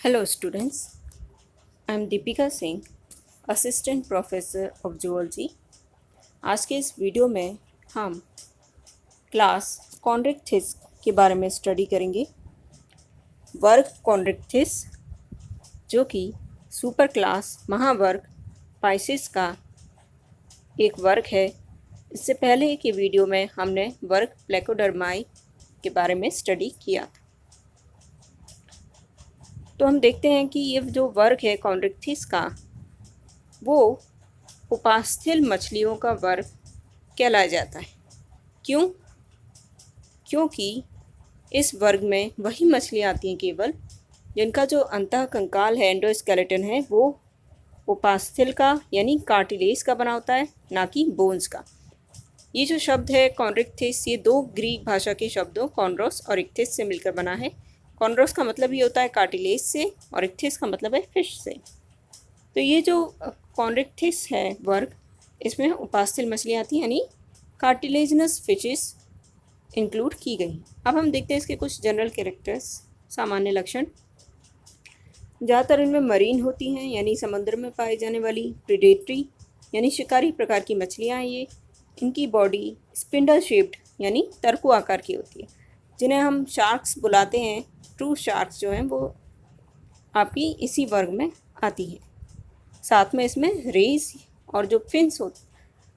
Hello students, I am Deepika Singh, assistant professor of zoology. आज के इस वीडियो में हम क्लास कॉन्ड्रिक्थिस के बारे में स्टडी करेंगे। वर्ग कॉन्ड्रिक्थिस जो कि सुपर क्लास महावर्ग पाइसिस का एक वर्ग है। इससे पहले के वीडियो में हमने वर्ग प्लेकोडर्माई के बारे में स्टडी किया था। तो हम देखते हैं कि ये जो वर्ग है कॉन्ड्रिक्थिस का, वो उपास्थल मछलियों का वर्ग कहलाया जाता है। क्यों? क्योंकि इस वर्ग में वही मछलियाँ आती हैं केवल जिनका जो अंतः कंकाल है, एंडोस्केलेटन है, वो उपास्थल का यानी कार्टिलेज का बना होता है, ना कि बोन्स का। ये जो शब्द है कॉन्ड्रिक्थिस, ये दो ग्रीक भाषा के शब्दों कॉन्ड्रोस और इक्थिस से मिलकर बना है। कॉन्ड्रोस का मतलब ये होता है कार्टिलेज से और इक्थिस का मतलब है फिश से। तो ये जो कॉन्ड्रिक्थिस है वर्ग, इसमें उपास्थल मछलियाँ आती हैं यानी कार्टिलेजनस फिशेस इंक्लूड की गई। अब हम देखते हैं इसके कुछ जनरल कैरेक्टर्स, सामान्य लक्षण। ज़्यादातर इनमें मरीन होती हैं यानी समुद्र में पाई जाने वाली, प्रीडेटरी यानी शिकारी प्रकार की मछलियाँ हैं ये। इनकी बॉडी स्पिंडल शेप्ड यानी तरकू आकार की होती है, जिन्हें हम शार्क्स बुलाते हैं। ट्रू शार्क्स जो हैं वो आपकी इसी वर्ग में आती हैं। साथ में इसमें रेज और जो फिन्स होती,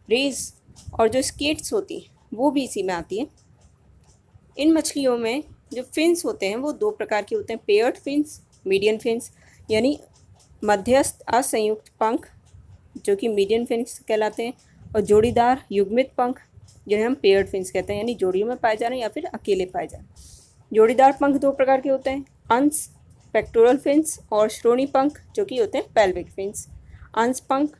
रेज और जो स्केट्स होती हैं वो भी इसी में आती हैं। इन मछलियों में जो फिन्स होते हैं वो दो प्रकार के होते हैं, पेयर्ड फिन्स, मीडियन फिन्स यानी मध्यस्थ असंयुक्त पंख जो कि मीडियन फिन्स कहलाते हैं, और जोड़ीदार युग्मित पंख जिन्हें हम पेयर्ड फिन्स कहते हैं यानी जोड़ियों में पाए जा रहे हैं या फिर अकेले पाए जा रहे हैं। जोड़ीदार पंख दो प्रकार के होते हैं, अंश पेक्टोरल फिन्स और श्रोणी पंख जो कि होते हैं पेल्विक फिन्स। अंश पंख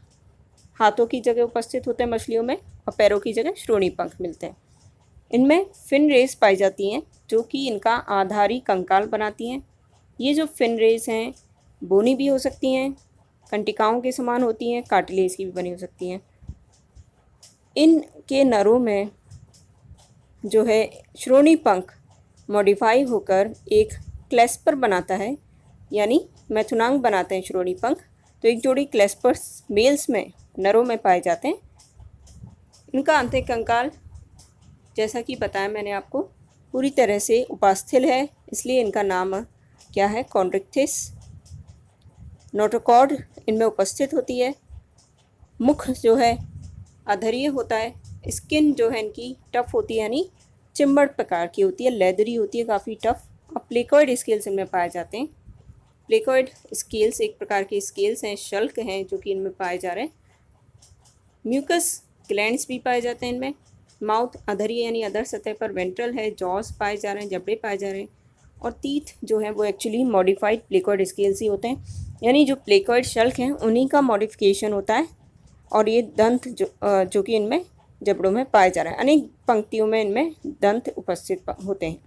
हाथों की जगह उपस्थित होते हैं मछलियों में और पैरों की जगह श्रोणी पंख मिलते हैं। इनमें फिन रेस पाई जाती हैं जो कि इनका आधारी कंकाल बनाती हैं। ये जो फिन रेस हैं बोनी भी हो सकती हैं, कंटिकाओं के समान होती हैं, कार्टिलेज की भी बनी हो सकती हैं। इनके नरों में जो है श्रोणी पंख मॉडिफाई होकर एक क्लेस्पर बनाता है यानी मैथुनांग बनाते हैं श्रोणी पंख। तो एक जोड़ी क्लेस्पर्स मेल्स में नरों में पाए जाते हैं। इनका आंतरिक कंकाल जैसा कि बताया मैंने आपको पूरी तरह से उपास्थल है, इसलिए इनका नाम क्या है, कॉन्ड्रिक्थिस। नोटोकॉर्ड इनमें उपस्थित होती है। मुख जो है अधरीय होता है। स्किन जो है इनकी टफ होती है यानी चिम्बड़ प्रकार की होती है, लेदरी होती है, काफ़ी टफ। और प्लेकॉइड स्केल्स इनमें पाए जाते हैं। प्लेकॉइड स्केल्स एक प्रकार के स्केल्स हैं, शल्क हैं जो कि इनमें पाए जा रहे हैं। म्यूकस ग्लैंड्स भी पाए जाते हैं इनमें। माउथ अधरीय यानी अधर सतह पर वेंट्रल है, जॉस पाए जा रहे हैं, जबड़े पाए जा रहे हैं। और टीथ जो है वो एक्चुअली मॉडिफाइड प्लेकॉइड स्केल्स ही होते हैं यानी जो प्लेकॉइड शल्क हैं उन्हीं का मॉडिफिकेशन होता है। और ये दंत जो कि इनमें जबड़ों में पाए जा रहे हैं। अनेक पंक्तियों में इनमें दंत उपस्थित होते हैं।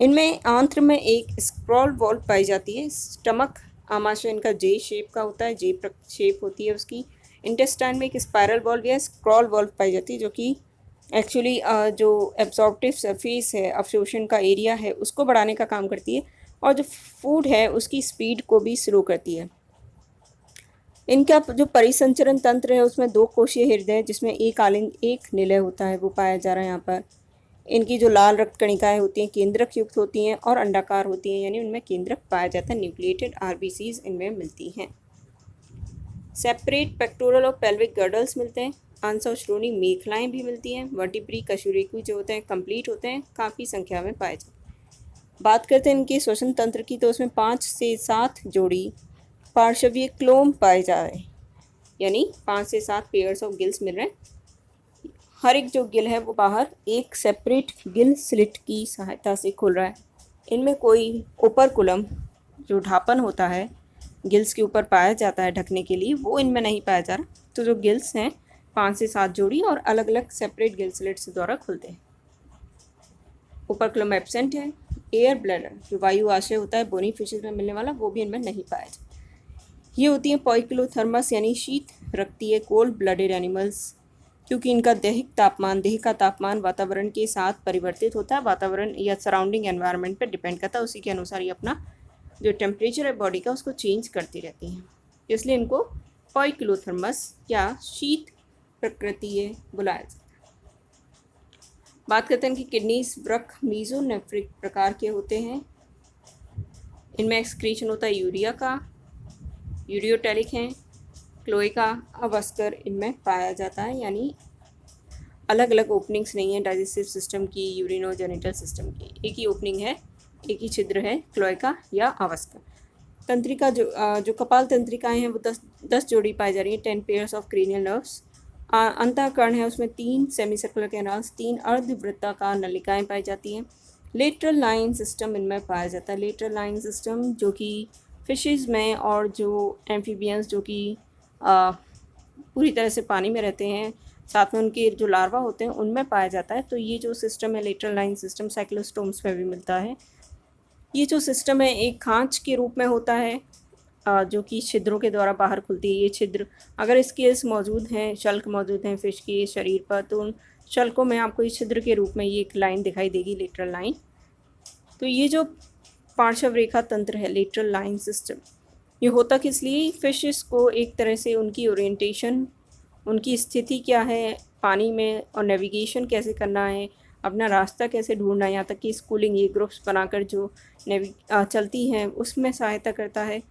इनमें आंत्र में एक स्क्रॉल वॉल्व पाई जाती है। स्टमक आमाशय इनका जे शेप का होता है, जे शेप होती है उसकी। इंटेस्टाइन में एक स्पायरल वॉल्व या स्क्रॉल वॉल्व पाई जाती है जो कि एक्चुअली जो एब्जॉर्प्टिव सरफेस है, अवशोषण का एरिया है, उसको बढ़ाने का काम करती है और जो फूड है उसकी स्पीड को भी स्लो करती है। इनका जो परिसंचरण तंत्र है उसमें दो कोशीय हृदय जिसमें एक आलिंग एक निलय होता है वो पाया जा रहा है यहाँ पर। इनकी जो लाल रक्त कणिकाएँ होती हैं केंद्रक युक्त होती हैं और अंडाकार होती हैं यानी उनमें केंद्रक पाया जाता है। न्यूक्लिएटेड आरबीसीज इनमें मिलती हैं। सेपरेट पेक्टोरल और पेल्विक गर्डल्स मिलते हैं। अंश और श्रोणी मेखलाएँ भी मिलती हैं। वर्टिब्री कशेरुकी जो होते हैं कंप्लीट होते हैं, काफ़ी संख्या में पाए जाते हैं। बात करते हैं इनके श्वसन तंत्र की, तो उसमें 5 से 7 जोड़ी पार्श्वीय क्लोम पाए जा रहे हैं यानी 5 से 7 पेयर्स ऑफ गिल्स मिल रहे हैं। हर एक जो गिल है वो बाहर एक सेपरेट गिल स्लिट की सहायता से खुल रहा है। इनमें कोई ओपरकुलम जो ढापन होता है गिल्स के ऊपर पाया जाता है ढकने के लिए, वो इनमें नहीं पाया जा रहा। तो जो गिल्स हैं 5 से 7 जोड़ी और अलग अलग सेपरेट गिल स्लिट्स द्वारा खुलते हैं। ओपरकुलम एब्सेंट है। एयर ब्लैडर जो वायु आशय होता है बोनी फिशेज में मिलने वाला, वो भी इनमें नहीं पाया जाता। ये होती है पॉइक्लोथर्मस यानी शीत रखती है कोल्ड ब्लडेड एनिमल्स, क्योंकि इनका दैहिक तापमान, देह का तापमान वातावरण के साथ परिवर्तित होता है। वातावरण या सराउंडिंग एनवायरनमेंट पर डिपेंड करता है, उसी के अनुसार ये अपना जो टेम्परेचर है बॉडी का उसको चेंज करती रहती हैं, इसलिए इनको पॉइक्लोथर्मस या शीत प्रकृति बुलाया जाता है। बात करते हैं कि किडनीज वृक्क मीजोनेफ्रिक प्रकार के होते हैं। इनमें एक्सक्रीशन होता है यूरिया का, यूरियोटेलिक हैं, क्लोएका, अवस्कर इनमें पाया जाता है, यानी अलग अलग ओपनिंग्स नहीं है डाइजेस्टिव सिस्टम की, यूरिनोजेनिटल सिस्टम की, एक ही ओपनिंग है, एक ही छिद्र है, क्लोएका या अवस्कर। तंत्रिका जो कपाल तंत्रिकाएं हैं वो 10 जोड़ी पाई जा रही हैं, 10 पेयर्स ऑफ क्रेनियल नर्व्स। अंतःकरण है उसमें 3 सेमी सर्कुलर कैनाल्स, 3 अर्धवृत्ताकार नलिकाएं पाई जाती हैं। लेटरल लाइन सिस्टम इनमें पाया जाता है। लेटरल लाइन सिस्टम जो कि फिशेज़ में और जो एम्फीबियंस जो कि पूरी तरह से पानी में रहते हैं, साथ में उनके जो लार्वा होते हैं उनमें पाया जाता है। तो ये जो सिस्टम है लेटरल लाइन सिस्टम साइक्लोस्टोम्स में भी मिलता है। ये जो सिस्टम है एक खांच के रूप में होता है जो कि छिद्रों के द्वारा बाहर खुलती है। ये छिद्र अगर स्केल्स मौजूद हैं, शल्क मौजूद हैं फिश के शरीर पर, तो उन शल्कों में आपको इस छिद्र के रूप में ये एक लाइन दिखाई देगी, लेटरल लाइन। तो ये जो पार्श्व रेखा तंत्र है लेटरल लाइन सिस्टम, ये होता किस लिए? फिशेस को एक तरह से उनकी ओरिएंटेशन, उनकी स्थिति क्या है पानी में और नेविगेशन कैसे करना है, अपना रास्ता कैसे ढूंढना है, यहाँ तक कि स्कूलिंग ये ग्रुप्स बनाकर जो चलती हैं उसमें सहायता करता है।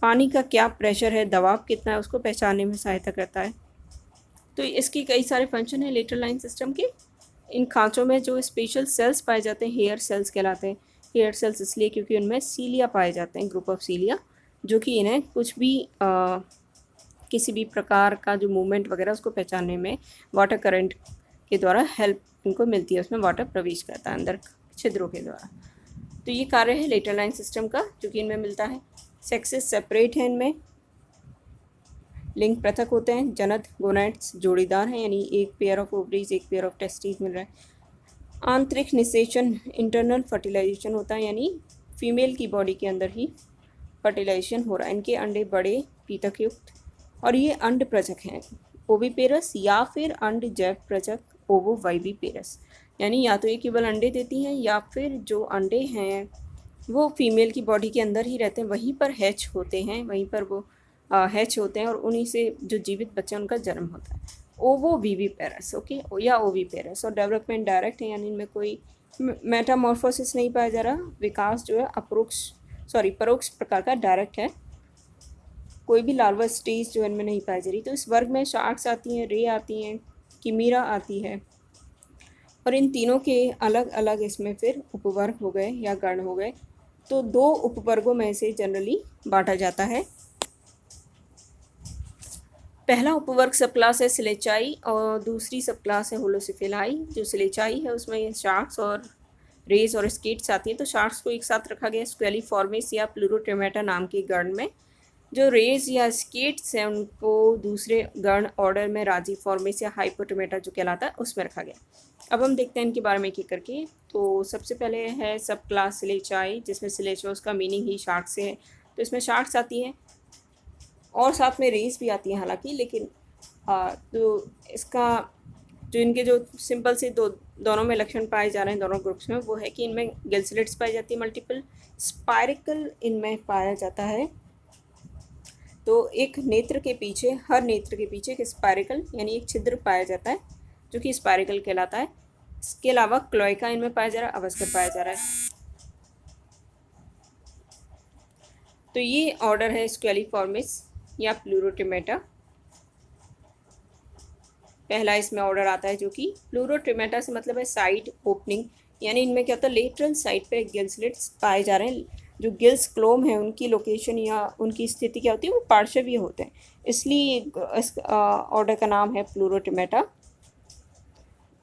पानी का क्या प्रेशर है, दबाव कितना है, उसको पहचानने में सहायता करता है। तो इसकी कई सारे फंक्शन हैं लेटरल लाइन सिस्टम के। इन खांचों में जो स्पेशल सेल्स पाए जाते हैं हेयर सेल्स कहलाते हैं। हेयर सेल्स इसलिए क्योंकि उनमें सीलिया पाए जाते हैं, ग्रुप ऑफ सीलिया, जो कि इन्हें कुछ भी किसी भी प्रकार का जो मूवमेंट वगैरह उसको पहचानने में वाटर करंट के द्वारा हेल्प इनको मिलती है, उसमें वाटर प्रवेश करता है अंदर छिद्रों के द्वारा। तो ये कार्य है लेटरल लाइन सिस्टम का जो कि इनमें मिलता है। सेक्सेस सेपरेट है, इनमें लिंग पृथक होते हैं। जनद गोनाड्स जोड़ीदार हैं, यानी एक पेयर ऑफ ओवरीज एक पेयर ऑफ टेस्टिस मिल रहा है। आंतरिक निषेचन इंटरनल फर्टिलाइजेशन होता है, यानी फीमेल की बॉडी के अंदर ही फर्टिलाइजेशन हो रहा है। इनके अंडे बड़े पीतक युक्त और ये अंड प्रजक हैं, ओविपेरस या फिर अंड जैव प्रजक ओवोवाइविपेरस, यानी या तो ये केवल अंडे देती हैं या फिर जो अंडे हैं वो फीमेल की बॉडी के अंदर ही रहते हैं, वहीं पर हैच होते हैं, वहीं पर वो हैच होते हैं और उन्हीं से जो जीवित बच्चे उनका जन्म होता है। ओवोविविपेरस, ओके, या ओविपेरस। और डेवलपमेंट डायरेक्ट है, यानी इनमें कोई मेटामॉर्फोसिस नहीं पाया जा रहा। विकास जो है परोक्ष प्रकार का डायरेक्ट है, कोई भी लार्वा स्टेज जो इनमें नहीं पाई जा रही। तो इस वर्ग में शार्क्स आती हैं, रे आती हैं, किमीरा आती है, और इन तीनों के अलग अलग इसमें फिर उपवर्ग हो गए या गण हो गए। तो 2 उपवर्गों में से जनरली बांटा जाता है। पहला उपवर्ग सब क्लास है सिलेचाई और दूसरी सब क्लास है होलोसिफेलाई। जो सिलेचाई है उसमें ये शार्क्स और रेज और स्केट्स आती हैं। तो शार्क्स को एक साथ रखा गया स्क्वेलिफॉर्मिस या प्लूरोट्रिमेटा नाम के गण में। जो रेज या स्केट्स हैं उनको दूसरे गण ऑर्डर में राजीफॉर्मिस या हाइपोटोमेटा जो कहलाता है उसमें रखा गया। अब हम देखते हैं इनके बारे में एक करके। तो सबसे पहले है सब क्लास सिलेचाई, जिसमें सिलेचोस का मीनिंग ही शार्क से है। तो इसमें शार्क्स आती हैं और साथ में रेस भी आती हैं हालांकि, लेकिन तो इसका जो इनके जो सिंपल से दोनों में लक्षण पाए जा रहे हैं दोनों ग्रुप्स में, वो है कि इनमें गिल स्लिट्स पाई जाती है, मल्टीपल स्पायरिकल इनमें पाया जाता है। तो एक नेत्र के पीछे, हर नेत्र के पीछे एक स्पायरिकल यानी एक छिद्र पाया जाता है जो कि स्पायरिकल कहलाता है। इसके अलावा क्लोएका इनमें पाया जा रहा है, अवस्कर पाया जा रहा है। तो ये ऑर्डर है स्क्वेलिफॉर्मिस या प्लूरोट्रिमेटा। पहला इसमें ऑर्डर आता है जो कि प्लूरोट्रिमेटा से मतलब है साइड ओपनिंग, यानी इनमें क्या होता है लेटरल साइड पे गिल स्लिट्स पाए जा रहे हैं। जो गिल्स क्लोम है उनकी लोकेशन या उनकी स्थिति क्या होती है, वो पार्श्वीय होते हैं, इसलिए इस ऑर्डर का नाम है प्लूरोट्रिमेटा।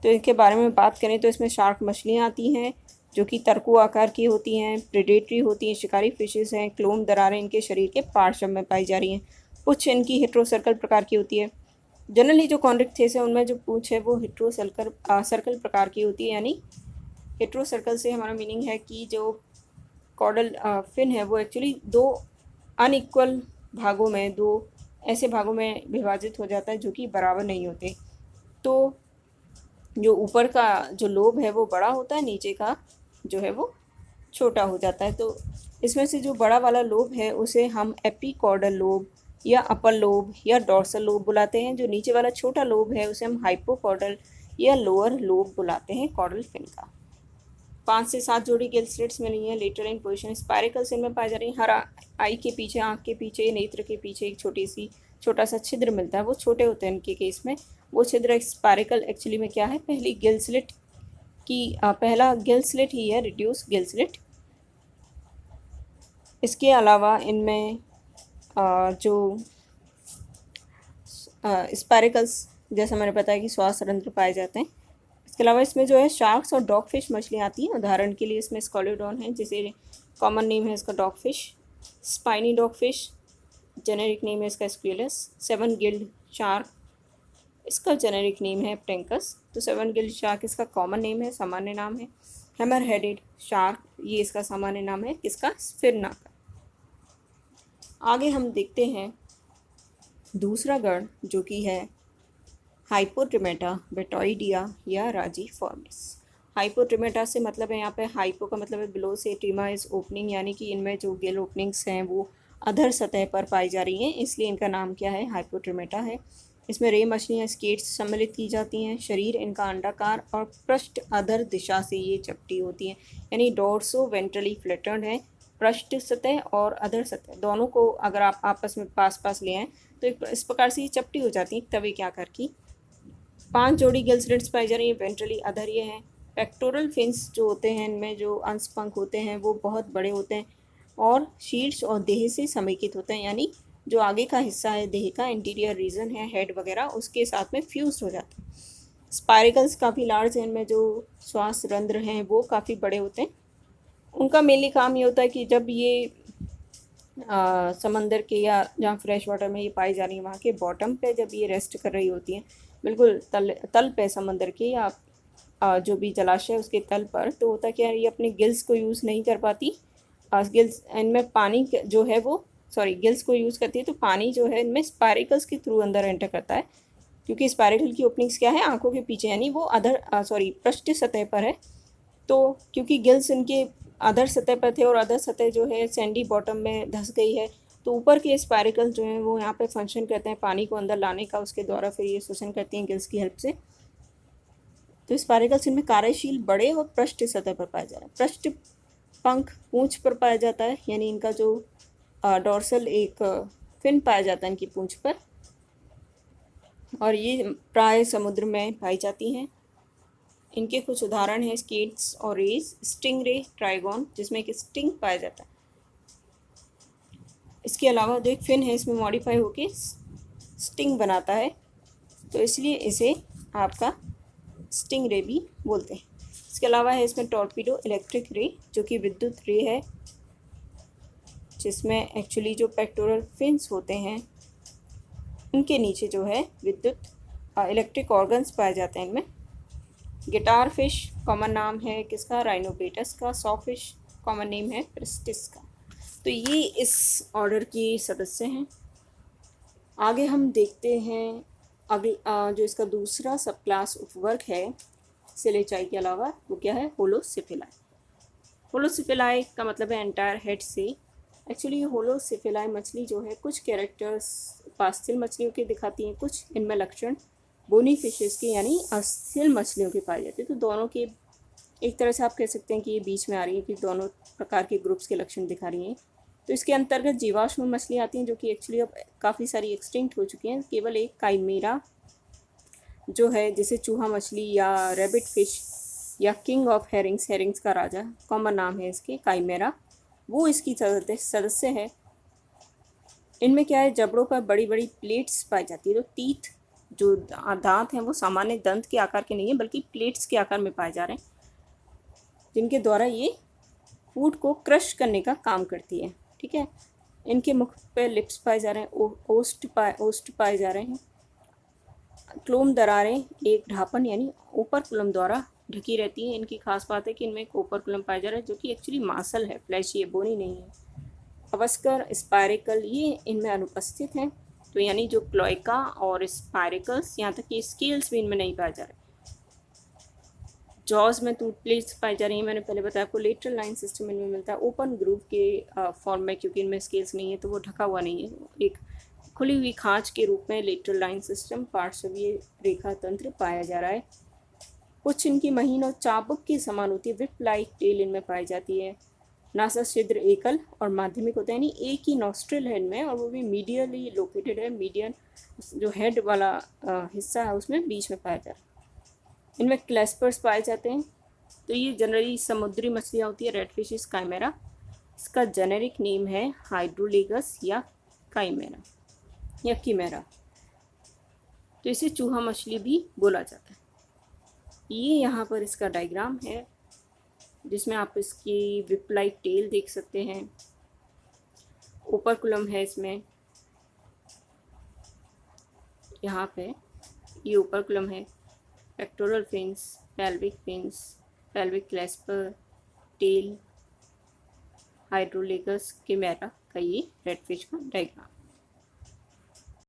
तो इनके बारे में बात करें तो इसमें शार्क मछलियाँ आती हैं जो कि तरकू आकार की होती हैं, प्रेडेटरी होती हैं, शिकारी फिशेस हैं। क्लोम दरारें इनके शरीर के पार्श्व में पाई जा रही हैं। पूंछ इनकी हेट्रोसर्कल प्रकार की होती है। जनरली जो कॉन्ड्रिक्थेस है उनमें जो पूंछ है वो सर्कल प्रकार की होती है, यानी हेट्रोसर्कल से हमारा मीनिंग है कि जो कॉर्डल फिन है वो एक्चुअली 2 अनइक्वल भागों में, 2 ऐसे भागों में विभाजित हो जाता है जो कि बराबर नहीं होते। तो जो ऊपर का जो लोब है वो बड़ा होता है, नीचे का जो है वो छोटा हो जाता है। तो इसमें से जो बड़ा वाला लोब है उसे हम एपिकॉर्डल लोब या अपर लोब या डॉर्सल लोब बुलाते हैं। जो नीचे वाला छोटा लोब है उसे हम हाइपोकॉर्डल या लोअर लोब बुलाते हैं कॉर्डल फिन का। 5 से 7 जोड़ी गिल स्लिट्स मिली हैं लेटरल इन पोजिशन। स्पायरिकल्स इनमें पाई जा रही हैं। हर आई के पीछे, आँख के पीछे, नेत्र के पीछे एक छोटा सा छिद्र मिलता है। वो छोटे होते हैं इनके केस में। वो छिद्र स्पायरिकल एक्चुअली में क्या है, पहली गिल स्लिट की पहला गिल स्लिट ही है, रिड्यूस गिल स्लिट। इसके अलावा इनमें जो स्पायरिकल्स जैसा मैंने बताया कि श्वास रंध्र पाए जाते हैं। इसके अलावा इसमें जो है शार्क्स और डॉग फिश मछली आती हैं। उदाहरण के लिए इसमें स्कॉलिडॉन है, जिसे कॉमन नेम है इसका dog fish. Spiny dog fish generic name है इसका स्क्विलस। 7 गिल्ड शार्क, इसका जेनेरिक नेम है प्टेंकस। तो 7 गिल्ड शार्क इसका कॉमन नेम है, सामान्य नाम है। हैमर हेडेड शार्क, ये इसका सामान्य नाम है किसका, स्फिरना का। आगे हम देखते हैं दूसरा गण जो कि है हाइपोट्रिमेटा बेटोइडिया या राजीफॉर्मिस। हाइपोट्रिमेटा से मतलब है यहाँ पे हाइपो का मतलब है बिलो से, ट्रिमा इज ओपनिंग, यानी कि इनमें जो गिल ओपनिंग्स हैं वो अधर सतह पर पाई जा रही हैं, इसलिए इनका नाम क्या है, हाइपोट्रिमेटा है। इसमें रे मछलियाँ स्केट्स सम्मिलित की जाती हैं। शरीर इनका अंडाकार और पृष्ठ अधर दिशा से ये चपटी होती हैं, यानी डोर्सो वेंट्रली फ्लैटेंड है। पृष्ठ सतह और अधर सतह दोनों को अगर आप आपस में पास ले आएँ तो इस प्रकार से ये चपटी हो जाती है तवे के आकार की। 5 जोड़ी गिल स्लिट्स पाई जा रही हैं। वेंट्रली अधर ये हैं। पेक्टोरल फिन्स जो होते हैं, इनमें जो अंश पंख होते हैं वो बहुत बड़े होते हैं और शीर्ष और देह से समेकित होते हैं, यानी जो आगे का हिस्सा है देह का, इंटीरियर रीजन है, हेड वगैरह, उसके साथ में फ्यूज हो जाते हैं। स्पायरिकल्स काफ़ी लार्ज हैं, इनमें जो श्वास रंध्र हैं वो काफ़ी बड़े होते हैं। उनका मेनली काम ये होता है कि जब ये समंदर के या जहाँ फ्रेश वाटर में ये पाई जा रही है वहाँ के बॉटम पे जब ये रेस्ट कर रही होती हैं, बिल्कुल तल पे समंदर के या जो भी जलाशय उसके तल पर, तो होता क्या है, ये अपने गिल्स को यूज़ नहीं कर पाती। गिल्स इनमें पानी जो है वो गिल्स को यूज़ करती है, तो पानी जो है इनमें स्पायरिकल्स के थ्रू अंदर एंटर करता है। क्योंकि स्पायरिकल की ओपनिंग्स क्या है, आंखों के पीछे, यानी वो पृष्ठ सतह पर है। तो क्योंकि गिल्स इनके अदर सतह पर थे और अदर सतह जो है सैंडी बॉटम में धंस गई है, तो ऊपर के स्पायरिकल जो हैं वो यहाँ पे फंक्शन करते हैं पानी को अंदर लाने का, उसके द्वारा फिर ये शोषण करती हैं गिल्स की हेल्प से। तो स्पायरिकल्स इनमें कार्यशील बड़े और पृष्ठ सतह पर पाया जा रहा है। पृष्ठ पंख पूंछ पर पाया जाता है, यानी इनका जो डॉर्सल एक फिन पाया जाता है इनकी पूंछ पर, और ये प्राय समुद्र में पाई जाती हैं। इनके कुछ उदाहरण हैं स्केट्स और रेज, स्टिंग रे, ट्राइगोन जिसमें एक स्टिंग पाया जाता है। इसके अलावा जो एक फिन है इसमें मॉडिफाई होके स्टिंग बनाता है, तो इसलिए इसे आपका स्टिंग रे भी बोलते हैं। इसके अलावा है इसमें टॉर्पीडो इलेक्ट्रिक रे, जो कि विद्युत रे है, जिसमें एक्चुअली जो पेक्टोरल फिन्स होते हैं उनके नीचे जो है विद्युत इलेक्ट्रिक ऑर्गन्स पाए जाते हैं इनमें। गिटार फिश कॉमन नाम है किसका, राइनोपेटस का। सॉ फिश कॉमन नेम है प्रिस्टिस का। तो ये इस ऑर्डर की सदस्य हैं। आगे हम देखते हैं अगले जो इसका दूसरा सब क्लास उपवर्ग है सिलेचाई के अलावा, वो क्या है, होलोसिफिलाई। होलोसिफिलाई का मतलब है एंटायर हेड से। एक्चुअली होलोसिफिलाई मछली जो है कुछ कैरेक्टर्स पास्थिल मछलियों के दिखाती हैं, कुछ इनमें लक्षण बोनी फिशेस के यानी अस्थिल मछलियों के पाए जाते हैं। तो दोनों के एक तरह से आप कह सकते हैं कि ये बीच में आ रही है कि दोनों प्रकार के ग्रुप्स के लक्षण दिखा रही हैं। तो इसके अंतर्गत जीवाश्म मछली आती हैं जो कि एक्चुअली अब काफ़ी सारी एक्सटिंक्ट हो चुकी हैं। केवल एक काइमेरा जो है, जिसे चूहा मछली या रैबिट फिश या किंग ऑफ हेरिंग्स, हेरिंग्स का राजा कॉमन नाम है इसके, काइमेरा, वो इसकी सदस्य है। इनमें क्या है, जबड़ों पर बड़ी बड़ी प्लेट्स पाई जाती है। तो टीथ जो दांत हैं वो सामान्य दंत के आकार के नहीं है बल्कि प्लेट्स के आकार में पाए जा रहे हैं, जिनके द्वारा ये फूड को क्रश करने का काम करती है। ठीक है, इनके मुख पे लिप्स पाए जा रहे हैं, ओस्ट पाए जा रहे हैं। क्लोम दरारें एक ढापन यानी ओपरकुलम द्वारा ढकी रहती हैं। इनकी खास बात है कि इनमें एक ओपरकुलम पाया जा रहा है जो कि एक्चुअली मासल है, फ्लैशी है, बोनी नहीं है। अवस्कर, स्पायरिकल ये इनमें अनुपस्थित हैं। तो यानी जो क्लोएका और स्पायरिकल्स, यहाँ तक कि स्केल्स भी इनमें नहीं पाए जा रहे। जॉज में टूथ प्लेट्स पाई जा रही हैं, मैंने पहले बताया आपको। लेटरल लाइन सिस्टम इनमें मिलता है ओपन ग्रूव के फॉर्म में, क्योंकि इनमें स्केल्स नहीं है तो वो ढका हुआ नहीं है, एक खुली हुई खांच के रूप में लेटरल लाइन सिस्टम पार्श्वीय रेखा तंत्र पाया जा रहा है। कुछ इनकी महीन और चाबुक की समान होती है, विप लाइक टेल इनमें पाई जाती है। नासा छिद्र एकल और माध्यमिक होते हैं, यानी एक ही नॉस्ट्रिल है इनमें, और वो भी मीडियली लोकेटेड है। मीडियन जो हेड वाला हिस्सा है उसमें बीच में पाया जा रहा है। इनमें क्लेस्पर्स पाए जाते हैं। तो ये जनरली समुद्री मछलियाँ होती है, रेड फिश काइमेरा। इसका जेनेरिक नेम है हाइड्रोलेगस या काइमेरा या कीमेरा। तो इसे चूहा मछली भी बोला जाता है। ये यहाँ पर इसका डायग्राम है जिसमें आप इसकी विप लाइक टेल देख सकते हैं। ओपरकुलम है इसमें, यहाँ पे ये ओपरकुलम है। पेक्टोरल फिन्स, पेल्विक क्लेस्पर, टेल, हाइड्रोलेगस कीमेरा का ये रेडफिश का डायग्राम।